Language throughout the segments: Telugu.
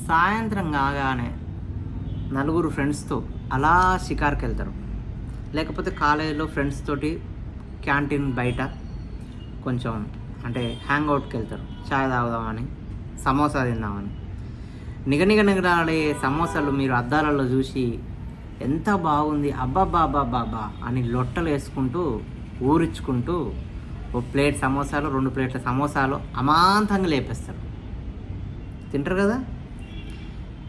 సాయంత్రం కాగానే నలుగురు ఫ్రెండ్స్తో అలా షికార్కి వెళ్తారు. లేకపోతే కాలేజీలో ఫ్రెండ్స్ తోటి క్యాంటీన్ బయట కొంచెం అంటే హ్యాంగ్ అవుట్కి వెళ్తారు. చాయ్ తాగుదామని, సమోసా తిందామని. నిగనిగలాడే సమోసాలు మీరు అద్దాలలో చూసి ఎంత బాగుంది అబ్బాబ్బాబ్బాబ్బా అని లొట్టలు వేసుకుంటూ ఊరించుకుంటూ ఓ ప్లేట్ సమోసాలు 2 ప్లేట్ల సమోసాలు అమాంతంగా లేపేస్తారు. తింటారు కదా.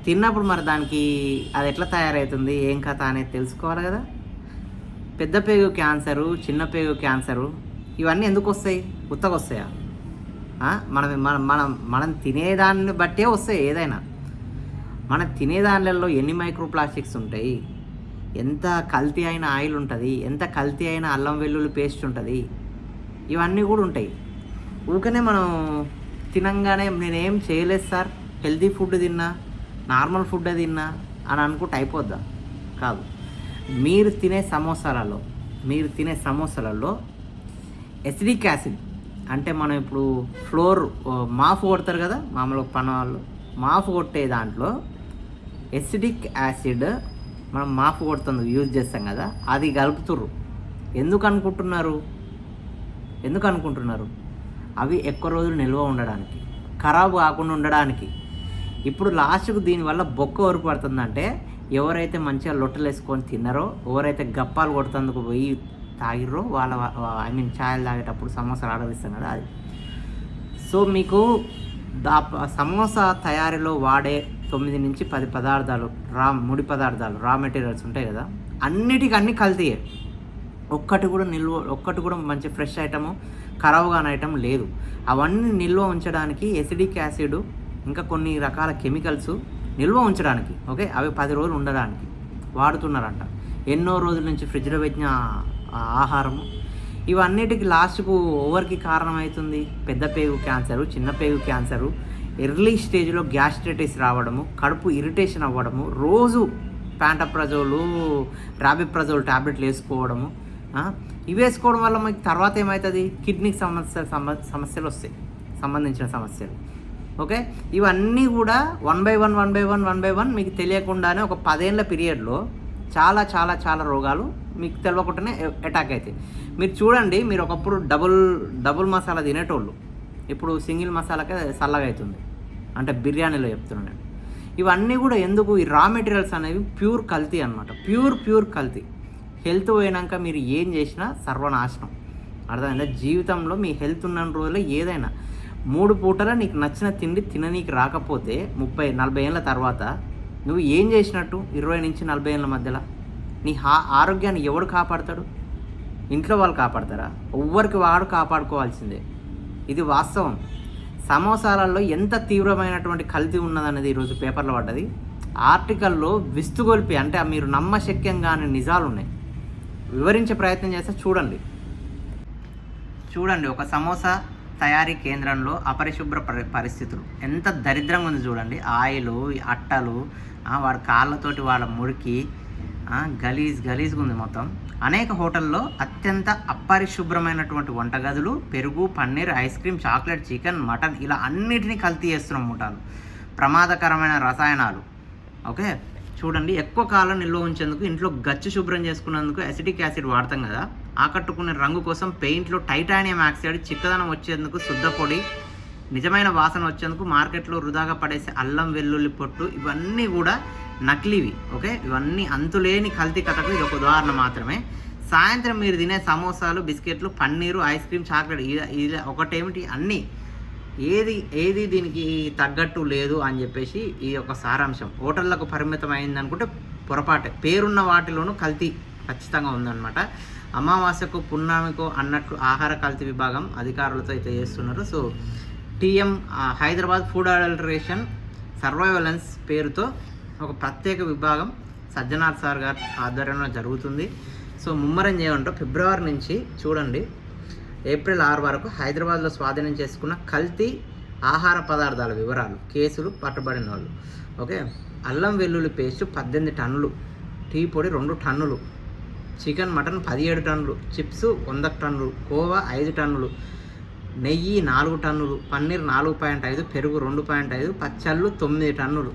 తిన్నప్పుడు మరి దానికి అది ఎట్లా తయారవుతుంది, ఏం కథ అనేది తెలుసుకోవాలి కదా. పెద్ద పేగు క్యాన్సరు, చిన్న పేగు క్యాన్సరు ఇవన్నీ ఎందుకు వస్తాయి? ఉత్తగా వస్తాయా? మనం మనం మనం మనం తినేదాన్ని బట్టే వస్తాయి. ఏదైనా మనం తినేదానిలో ఎన్ని మైక్రో ప్లాస్టిక్స్ ఉంటాయి, ఎంత కల్తీ అయిన ఆయిల్ ఉంటుంది, ఎంత కల్తీ అయిన అల్లం వెల్లుల్లి పేస్ట్ ఉంటుంది, ఇవన్నీ కూడా ఉంటాయి. ఊకనే మనం తినంగానే నేనేం చేయలేదు సార్, హెల్తీ ఫుడ్ తిన్నా, నార్మల్ ఫుడ్ తిన్నా అని అనుకుంటే అయిపోద్దా? కాదు. మీరు తినే సమోసాలలో ఎసిడిక్ యాసిడ్ అంటే మనం ఇప్పుడు ఫ్లోర్ మాఫ్ కొడతారు కదా మామూలుగా పని వాళ్ళు, మాఫ్ కొట్టే దాంట్లో ఎసిడిక్ యాసిడ్ మనం మాఫ్ కొడుతుంది యూజ్ చేస్తాం కదా, అది కలుపుతుర్రు. ఎందుకు అనుకుంటున్నారు? అవి ఎక్కువ రోజులు నిల్వ ఉండడానికి, ఖరాబు కాకుండా ఉండడానికి. ఇప్పుడు లాస్ట్కు దీనివల్ల బొక్క వరకు పడుతుందంటే ఎవరైతే మంచిగా లొట్టలు వేసుకొని తిన్నారో, ఎవరైతే గప్పాలు కొడుతందుకు పోయి తాగిర్రో వాళ్ళ ఛాయలు తాగేటప్పుడు సమోసాలు ఆర్డర్ ఇస్తాం కదా అది. సో మీకు సమోసా తయారీలో వాడే 9 నుంచి 10 పదార్థాలు, ముడి పదార్థాలు, రా మెటీరియల్స్ ఉంటాయి కదా, అన్ని కల్తీయే. ఒక్కటి కూడా మంచి ఫ్రెష్ ఐటము, ఖరాబు కాని ఐటమ్ లేదు. అవన్నీ నిల్వ ఉంచడానికి ఎసిడిక్ యాసిడ్ ఇంకా కొన్ని రకాల కెమికల్స్ నిల్వ ఉంచడానికి, ఓకే, అవి 10 రోజులు ఉండడానికి వాడుతున్నారంట. ఎన్నో రోజుల నుంచి ఫ్రిడ్జ్లో పెట్టిన ఆహారము. ఇవన్నిటికి లాస్ట్కు ఓవర్కి కారణమవుతుంది పెద్ద పేగు క్యాన్సరు, చిన్న పేగు క్యాన్సరు, ఎర్లీ స్టేజ్లో గ్యాస్ట్రైటిస్ రావడము, కడుపు ఇరిటేషన్ అవ్వడము, రోజు ప్యాంటప్రజోలు, రాబిప్రజోల్ ట్యాబ్లెట్లు వేసుకోవడము. ఇవి వేసుకోవడం వల్ల మీకు తర్వాత ఏమవుతుంది? కిడ్నీకి సమస్యలు వస్తాయి, సంబంధించిన సమస్యలు. ఓకే, ఇవన్నీ కూడా వన్ బై వన్ మీకు తెలియకుండానే ఒక 10 ఏళ్ళ పీరియడ్లో చాలా చాలా చాలా రోగాలు మీకు తెలియకుండానే అటాక్ అవుతాయి. మీరు చూడండి, మీరు ఒకప్పుడు డబుల్ మసాలా తినేటోళ్ళు ఇప్పుడు సింగిల్ మసాలాకే చల్లగా అవుతుంది. అంటే బిర్యానీలో చెప్తున్నాను నేను. ఇవన్నీ కూడా ఎందుకు? ఈ రా మెటీరియల్స్ అనేవి ప్యూర్ కల్తీ అనమాట. ప్యూర్ కల్తీ. హెల్త్ పోయినాక మీరు ఏం చేసినా సర్వనాశనం. అర్థమైందా? జీవితంలో మీ హెల్త్ ఉన్న రోజుల్లో ఏదైనా 3 పూటలా నీకు నచ్చిన తిండి తిననీకి రాకపోతే 30-40 ఏళ్ళ తర్వాత నువ్వు ఏం చేసినట్టు? 20 నుంచి 40 ఏళ్ళ మధ్యలో నీ ఆరోగ్యాన్ని ఎవడు కాపాడతాడు? ఇంట్లో వాళ్ళు కాపాడతారా? ఎవ్వరికి వాడు కాపాడుకోవాల్సిందే. ఇది వాస్తవం. సమోసాలలో ఎంత తీవ్రమైనటువంటి కల్తీ ఉన్నదనేది ఈరోజు పేపర్లో పడ్డది. ఆర్టికల్లో విస్తుగొల్పి, అంటే మీరు నమ్మశక్యంగానే నిజాలు ఉన్నాయి. వివరించే ప్రయత్నం చేస్తే చూడండి ఒక సమోసా తయారీ కేంద్రంలో అపరిశుభ్ర పరిస్థితులు ఎంత దరిద్రంగా ఉంది చూడండి. ఆయిలు, అట్టలు, వాడి కాళ్ళతోటి వాళ్ళ మురికి గలీజ్గా ఉంది మొత్తం. అనేక హోటల్లో అత్యంత అపరిశుభ్రమైనటువంటి వంటగదులు, పెరుగు, paneer, ice cream, chocolate, chicken, mutton ఇలా అన్నిటినీ కల్తీ చేస్తున్నాం ముఠాలు. ప్రమాదకరమైన రసాయనాలు. ఓకే, చూడండి, ఎక్కువ కాలం నిల్వ ఉంచేందుకు ఇంట్లో గచ్చు శుభ్రం చేసుకున్నందుకు అసిటిక్ యాసిడ్ వాడతాం కదా, ఆకట్టుకునే రంగు కోసం పెయింట్లో టైటానియం ఆక్సైడ్, చిక్కదనం వచ్చేందుకు శుద్ధ పొడి, నిజమైన వాసన వచ్చేందుకు మార్కెట్లో వృధాగా పడేసే అల్లం వెల్లుల్లి పొట్టు, ఇవన్నీ కూడా నకిలీవి. ఓకే, ఇవన్నీ అంతులేని కల్తీ కథకు ఇది ఒక ఉదాహరణ మాత్రమే. సాయంత్రం మీరు తినే సమోసాలు, బిస్కెట్లు, పన్నీరు, ఐస్ క్రీమ్, చాక్లెట్ ఇది ఒకటేమిటి, అన్నీ ఏది దీనికి తగ్గట్టు లేదు అని చెప్పేసి ఈ యొక్క సారాంశం. హోటళ్లకు పరిమితం అయింది అనుకుంటే పొరపాటే. పేరున్న వాటిలోనూ కల్తీ ఖచ్చితంగా ఉందన్నమాట. అమావాస్యకు పున్నమికో అన్నట్లు ఆహార కల్తీ విభాగం అధికారులతో అయితే చేస్తున్నారు. So Hyderabad food adulteration surveillance పేరుతో ఒక ప్రత్యేక విభాగం సజ్జనార్ సార్ గారి ఆధ్వర్యంలో జరుగుతుంది. సో ముమ్మరం చేయమంటారు. ఫిబ్రవరి నుంచి చూడండి ఏప్రిల్ 6 వరకు హైదరాబాద్లో స్వాధీనం చేసుకున్న కల్తీ ఆహార పదార్థాల వివరాలు, కేసులు, పట్టుబడిన వాళ్ళు. ఓకే, అల్లం వెల్లుల్లి పేస్ట్ 18 టన్నులు, టీ పొడి 2 టన్నులు, చికెన్ మటన్ 17 టన్నులు, చిప్స్ 100 టన్నులు, కోవా 5 టన్నులు, నెయ్యి 4 టన్నులు, పన్నీర్ 4.5, పెరుగు 2.5, పచ్చళ్ళు 9 టన్నులు.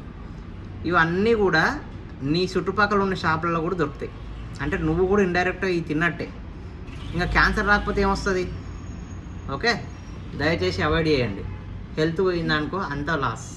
ఇవన్నీ కూడా నీ చుట్టుపక్కల ఉన్న షాపులలో కూడా దొరుకుతాయి. అంటే నువ్వు కూడా ఇండైరెక్ట్గా ఇవి తిన్నట్టే. ఇంకా క్యాన్సర్ రాకపోతే ఏమొస్తుంది? ఓకే, దయచేసి అవాయిడ్ చేయండి. హెల్త్ పోయిందనుకో అంతా లాస్.